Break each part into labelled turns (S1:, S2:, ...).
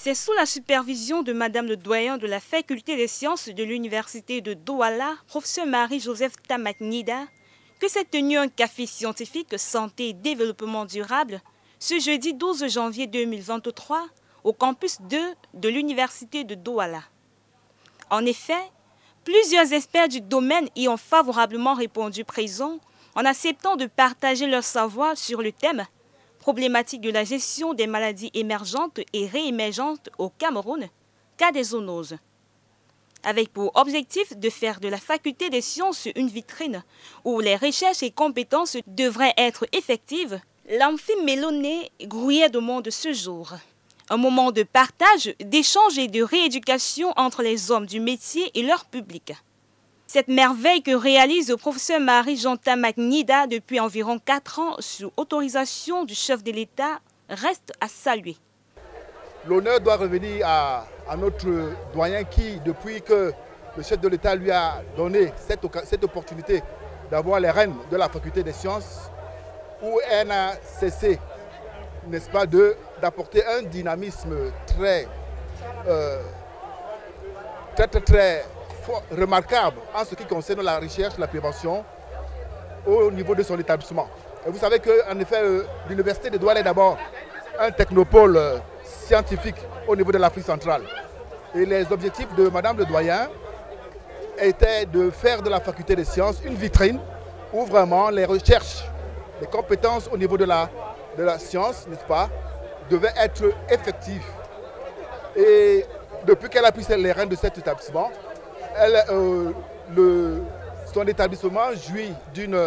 S1: C'est sous la supervision de Madame le doyen de la faculté des sciences de l'université de Douala, professeur Marie-Joseph Tamaknida, que s'est tenu un café scientifique santé et développement durable ce jeudi 12 janvier 2023 au campus 2 de l'université de Douala. En effet, plusieurs experts du domaine y ont favorablement répondu présent en acceptant de partager leur savoir sur le thème problématique de la gestion des maladies émergentes et réémergentes au Cameroun, cas des zoonoses. Avec pour objectif de faire de la faculté des sciences une vitrine où les recherches et compétences devraient être effectives, l'amphimélonée grouillait de monde ce jour. Un moment de partage, d'échange et de rééducation entre les hommes du métier et leur public. Cette merveille que réalise le professeur Marie-Joseph Tamaknida depuis environ 4 ans sous autorisation du chef de l'État reste à saluer.
S2: L'honneur doit revenir à notre doyen qui, depuis que le chef de l'État lui a donné cette opportunité d'avoir les rênes de la faculté des sciences, où elle n'a cessé, n'est-ce pas, d'apporter un dynamisme très remarquable en ce qui concerne la recherche, la prévention au niveau de son établissement. Et vous savez qu'en effet, l'université de Douala est d'abord un technopôle scientifique au niveau de l'Afrique centrale. Et les objectifs de Madame le doyen étaient de faire de la faculté des sciences une vitrine où vraiment les recherches, les compétences au niveau de la science, n'est-ce pas, devaient être effectives. Et depuis qu'elle a pris les rênes de cet établissement, son établissement jouit d'une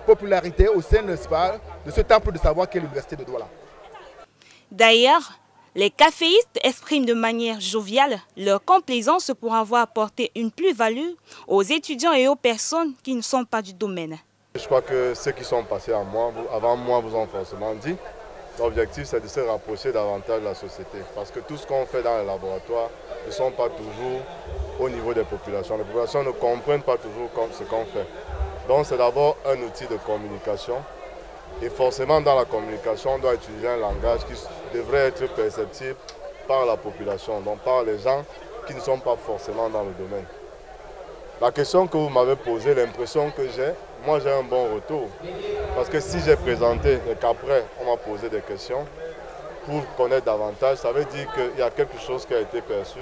S2: popularité au sein, n'est-ce pas, de ce temple de savoir qu'est l'université de Douala.
S1: D'ailleurs, les caféistes expriment de manière joviale leur complaisance pour avoir apporté une plus-value aux étudiants et aux personnes qui ne sont pas du domaine.
S3: Je crois que ceux qui sont passés avant moi vous ont forcément dit. L'objectif, c'est de se rapprocher davantage de la société. Parce que tout ce qu'on fait dans les laboratoires ne sont pas toujours au niveau des populations. Les populations ne comprennent pas toujours ce qu'on fait. Donc c'est d'abord un outil de communication. Et forcément, dans la communication, on doit utiliser un langage qui devrait être perceptible par la population, donc par les gens qui ne sont pas forcément dans le domaine. La question que vous m'avez posée, l'impression que j'ai, moi j'ai un bon retour. Parce que si j'ai présenté et qu'après on m'a posé des questions pour connaître davantage, ça veut dire qu'il y a quelque chose qui a été perçu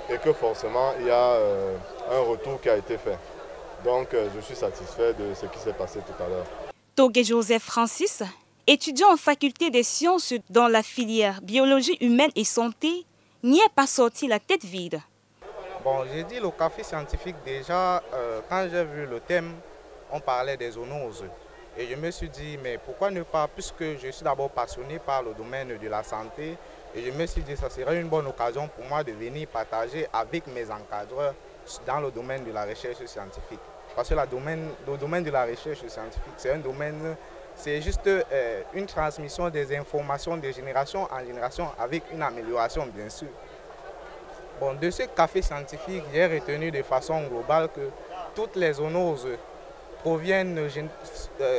S3: et que forcément il y a un retour qui a été fait. Donc je suis satisfait de ce qui s'est passé tout à l'heure.
S1: Togué Joseph Francis, étudiant en faculté des sciences dans la filière biologie humaine et santé, n'y est pas sorti la tête vide.
S4: Bon, j'ai dit le café scientifique déjà, quand j'ai vu le thème, on parlait des zoonoses. Et je me suis dit, mais pourquoi ne pas, puisque je suis d'abord passionné par le domaine de la santé, et je me suis dit, ça serait une bonne occasion pour moi de venir partager avec mes encadreurs dans le domaine de la recherche scientifique. Parce que le domaine de la recherche scientifique, c'est un domaine, c'est juste une transmission des informations de génération en génération avec une amélioration, bien sûr. Bon, de ce café scientifique, j'ai retenu de façon globale que toutes les zoonoses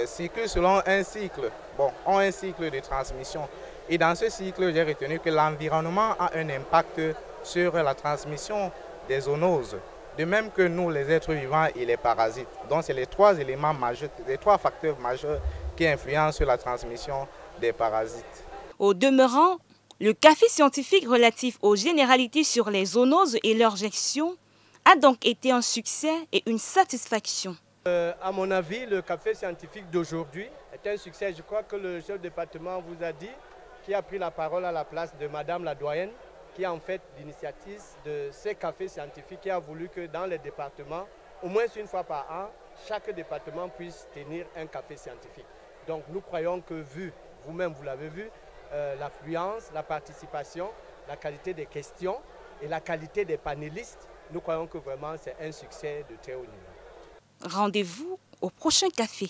S4: circulent selon un cycle, ont un cycle de transmission. Et dans ce cycle, j'ai retenu que l'environnement a un impact sur la transmission des zoonoses. De même que nous, les êtres vivants et les parasites. Donc, c'est les 3 éléments majeurs, les 3 facteurs majeurs qui influencent sur la transmission des parasites.
S1: Au demeurant, le café scientifique relatif aux généralités sur les zoonoses et leur gestion a donc été un succès et une satisfaction.
S5: À mon avis, le café scientifique d'aujourd'hui est un succès. Je crois que le chef de département vous a dit, qui a pris la parole à la place de Madame la doyenne, qui est en fait l'initiative de ces cafés scientifiques, qui a voulu que dans les départements, au moins une fois par an, chaque département puisse tenir un café scientifique. Donc nous croyons que vu, vous-même vous l'avez vu, l'affluence, la participation, la qualité des questions et la qualité des panélistes, nous croyons que vraiment c'est un succès de très haut niveau.
S1: Rendez-vous au prochain café.